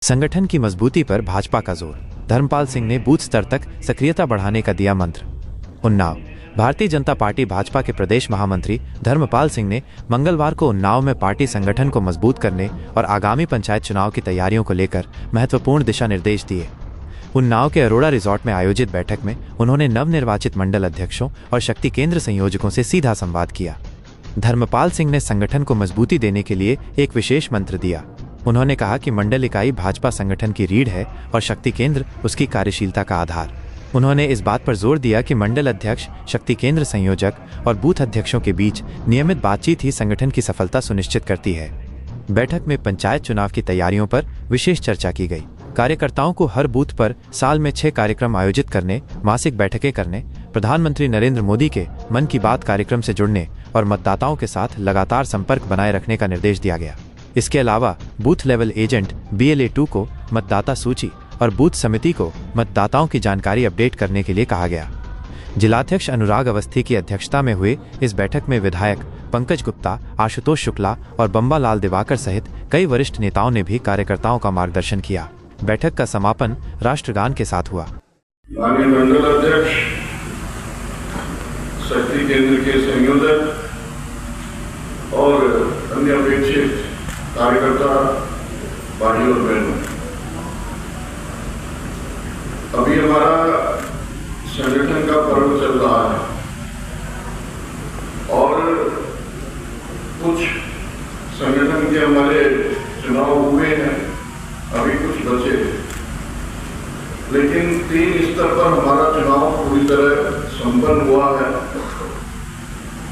संगठन की मजबूती पर भाजपा का जोर। धर्मपाल सिंह ने बूथ स्तर तक सक्रियता बढ़ाने का दिया मंत्र। उन्नाव। भारतीय जनता पार्टी भाजपा के प्रदेश महामंत्री धर्मपाल सिंह ने मंगलवार को उन्नाव में पार्टी संगठन को मजबूत करने और आगामी पंचायत चुनाव की तैयारियों को लेकर महत्वपूर्ण दिशा निर्देश दिए। उन्नाव के अरोड़ा रिजॉर्ट में आयोजित बैठक में उन्होंने नवनिर्वाचित मंडल अध्यक्षों और शक्ति केंद्र संयोजकों से सीधा संवाद किया। धर्मपाल सिंह ने संगठन को मजबूती देने के लिए एक विशेष मंत्र दिया। उन्होंने कहा कि मंडल इकाई भाजपा संगठन की रीढ़ है और शक्ति केंद्र उसकी कार्यशीलता का आधार। उन्होंने इस बात पर जोर दिया कि मंडल अध्यक्ष, शक्ति केंद्र संयोजक और बूथ अध्यक्षों के बीच नियमित बातचीत ही संगठन की सफलता सुनिश्चित करती है। बैठक में पंचायत चुनाव की तैयारियों पर विशेष चर्चा की गई। कार्यकर्ताओं को हर बूथ पर साल में 6 कार्यक्रम आयोजित करने, मासिक बैठकें करने, प्रधानमंत्री नरेंद्र मोदी के मन की बात कार्यक्रम से जुड़ने और मतदाताओं के साथ लगातार संपर्क बनाए रखने का निर्देश दिया गया। इसके अलावा बूथ लेवल एजेंट BLA2 को मतदाता सूची और बूथ समिति को मतदाताओं की जानकारी अपडेट करने के लिए कहा गया। जिलाध्यक्ष अनुराग अवस्थी की अध्यक्षता में हुए इस बैठक में विधायक पंकज गुप्ता, आशुतोष शुक्ला और बम्बा लाल दिवाकर सहित कई वरिष्ठ नेताओं ने भी कार्यकर्ताओं का मार्गदर्शन किया। बैठक का समापन राष्ट्रगान के साथ हुआ। माननीय मंडल अध्यक्ष, शक्ति केंद्र के संयोजक और अन्य अपेक्षित कार्यकर्ता भाई और बहनों, अभी हमारा संगठन का पर्व चल रहा है और कुछ संगठन के हमारे चुनाव हुए हैं, अभी कुछ बचे, लेकिन 3 स्तर पर हमारा चुनाव पूरी तरह संपन्न हुआ है।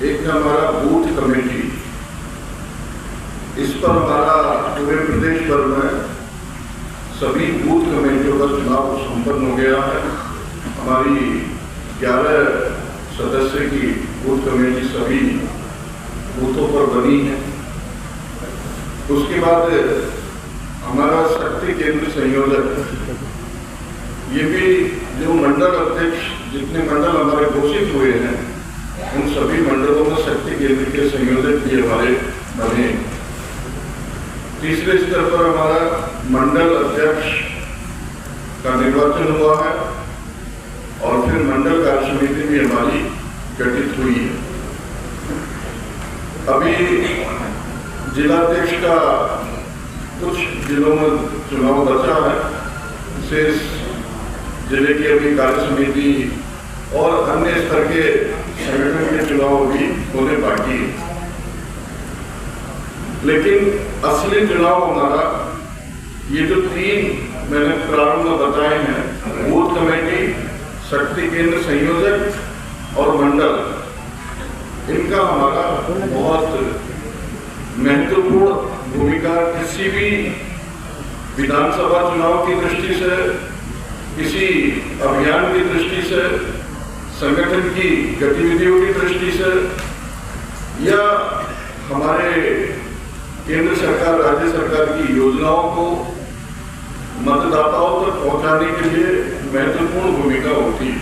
एक है हमारा बूथ कमेटी, इस पर हमारा पूरे प्रदेश भर में सभी बूथ कमेटियों का चुनाव संपन्न हो गया है। हमारी 11 सदस्य की बूथ कमेटी सभी बूथों पर बनी है। उसके बाद हमारा शक्ति केंद्र संयोजक, ये भी जो मंडल अध्यक्ष, जितने मंडल हमारे घोषित हुए हैं उन सभी मंडलों में शक्ति केंद्र के संयोजक भी हमारे बने। तीसरे स्तर पर हमारा मंडल अध्यक्ष का निर्वाचन हुआ है और फिर मंडल कार्य समिति भी हमारी गठित हुई है। अभी जिलाध्यक्ष का कुछ जिलों में चुनाव बचा है, शेष जिले की अभी कार्य समिति और अन्य स्तर के संगठन के चुनाव भी होने बाकी है। लेकिन असली चुनाव हमारा ये जो 3 मैंने प्रारंभ में बताए हैं, बूथ कमेटी, शक्ति केंद्र संयोजक और मंडल, इनका हमारा बहुत महत्वपूर्ण भूमिका किसी भी विधानसभा चुनाव की दृष्टि से, किसी अभियान की दृष्टि से, संगठन की गतिविधियों की दृष्टि से या हमारे केंद्र सरकार, राज्य सरकार की योजनाओं को मतदाताओं तक पहुंचाने के लिए महत्वपूर्ण भूमिका होती है।